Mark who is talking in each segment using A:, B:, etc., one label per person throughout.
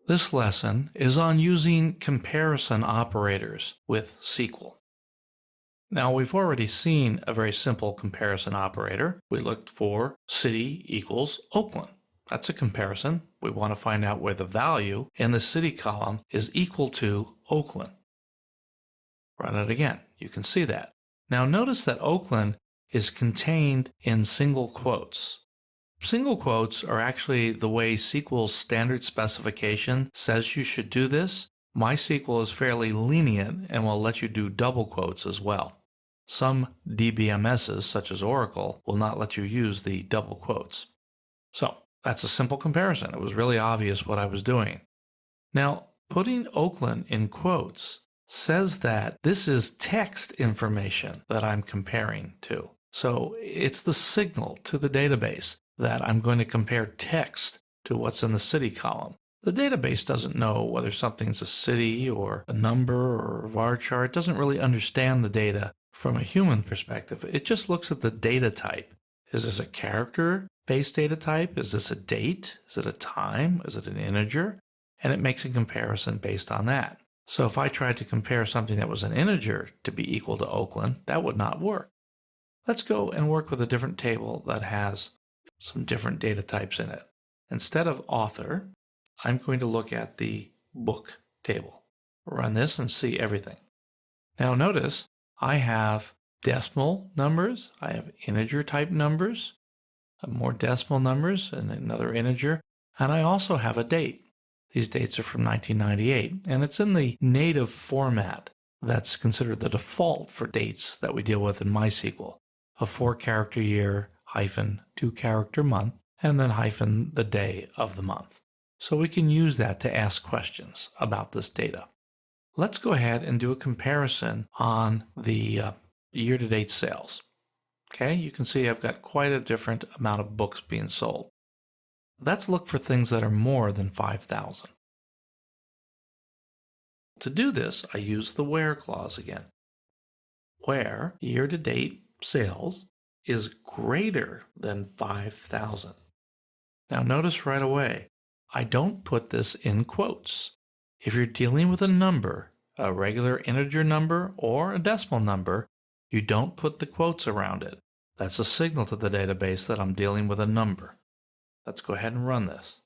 A: This lesson is on using comparison operators with SQL. Now we've already seen a very simple comparison operator. We looked for city equals Oakland. That's a comparison. We want to find out where the value in the city column is equal to Oakland. Run it again. You can see that. Now notice that Oakland is contained in single quotes. Single quotes are actually the way SQL's standard specification says you should do this. MySQL is fairly lenient and will let you do double quotes as well. Some DBMSs, such as Oracle, will not let you use the double quotes. So that's a simple comparison. It was really obvious what I was doing. Now, putting Oakland in quotes says that this is text information that I'm comparing to. So it's the signal to the database that I'm going to compare text to what's in the city column. The database doesn't know whether something's a city or a number or a varchar. It doesn't really understand the data from a human perspective. It just looks at the data type. Is this a character-based data type? Is this a date? Is it a time? Is it an integer? And it makes a comparison based on that. So if I tried to compare something that was an integer to be equal to Oakland, that would not work. Let's go and work with a different table that has some different data types in it. Instead of author, I'm going to look at the book table. Run this and see everything. Now notice I have decimal numbers, I have integer type numbers, more decimal numbers and another integer, and I also have a date. These dates are from 1998, and it's in the native format that's considered the default for dates that we deal with in MySQL. A 4-character year, hyphen 2-character month, and then hyphen the day of the month. So we can use that to ask questions about this data. Let's go ahead and do a comparison on the year-to-date sales. Okay, you can see I've got quite a different amount of books being sold. Let's look for things that are more than 5,000. To do this, I use the where clause again. Where year-to-date sales is greater than 5,000. Now notice right away, I don't put this in quotes. If you're dealing with a number, a regular integer number or a decimal number, you don't put the quotes around it. That's a signal to the database that I'm dealing with a number. Let's go ahead and run this.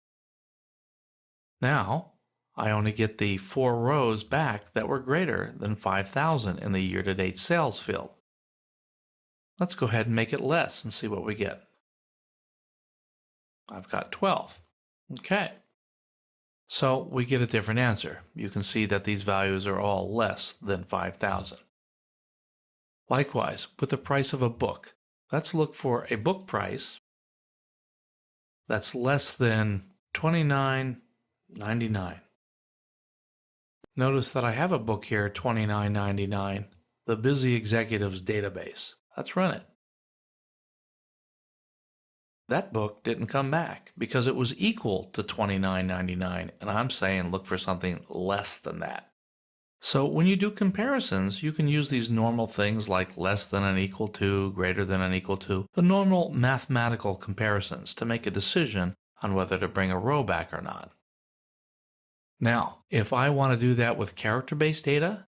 A: Now, I only get the 4 rows back that were greater than 5,000 in the year-to-date sales field. Let's go ahead and make it less and see what we get. I've got 12. Okay. So we get a different answer. You can see that these values are all less than 5,000. Likewise, with the price of a book, let's look for a book price that's less than $29.99. Notice that I have a book here, $29.99, the Busy Executives database. Let's run it. That book didn't come back because it was equal to $29.99, and I'm saying look for something less than that. So when you do comparisons, you can use these normal things like less than and equal to, greater than and equal to, the normal mathematical comparisons to make a decision on whether to bring a row back or not. Now, if I want to do that with character-based data,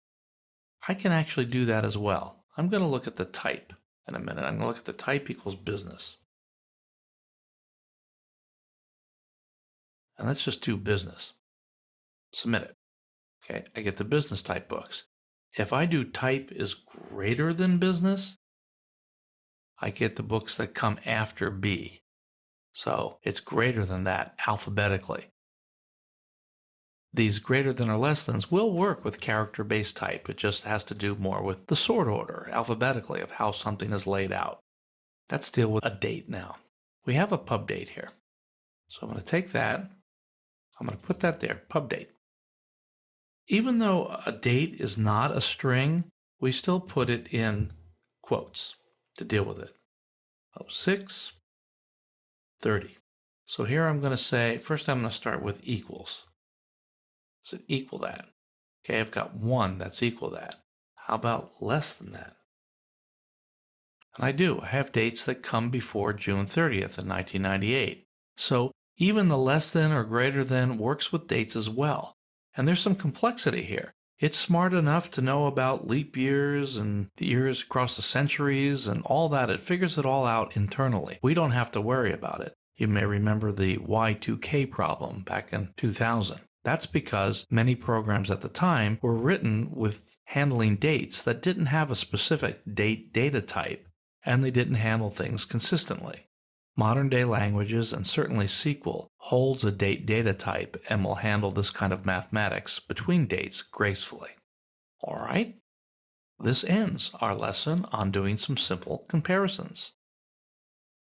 A: I can actually do that as well. I'm going to look at the type in a minute. I'm going to look at the type equals business. And let's just do business. Submit it. Okay, I get the business type books. If I do type is greater than business, I get the books that come after B. So it's greater than that alphabetically. These greater than or less thans will work with character-based type. It just has to do more with the sort order alphabetically of how something is laid out. Let's deal with a date now. We have a pub date here. So I'm going to take that. I'm going to put that there, pub date. Even though a date is not a string, we still put it in quotes to deal with it. 06/30. So here I'm going to say, first I'm going to start with equals. Does it equal that? Okay, I've got 1 that's equal that. How about less than that? And I do. I have dates that come before June 30th of 1998. So Even the less than or greater than works with dates as well. And there's some complexity here. It's smart enough to know about leap years and the years across the centuries and all that. It figures it all out internally. We don't have to worry about it. You may remember the Y2K problem back in 2000. That's because many programs at the time were written with handling dates that didn't have a specific date data type, and they didn't handle things consistently. Modern-day languages, and certainly SQL, holds a date data type and will handle this kind of mathematics between dates gracefully. All right? This ends our lesson on doing some simple comparisons.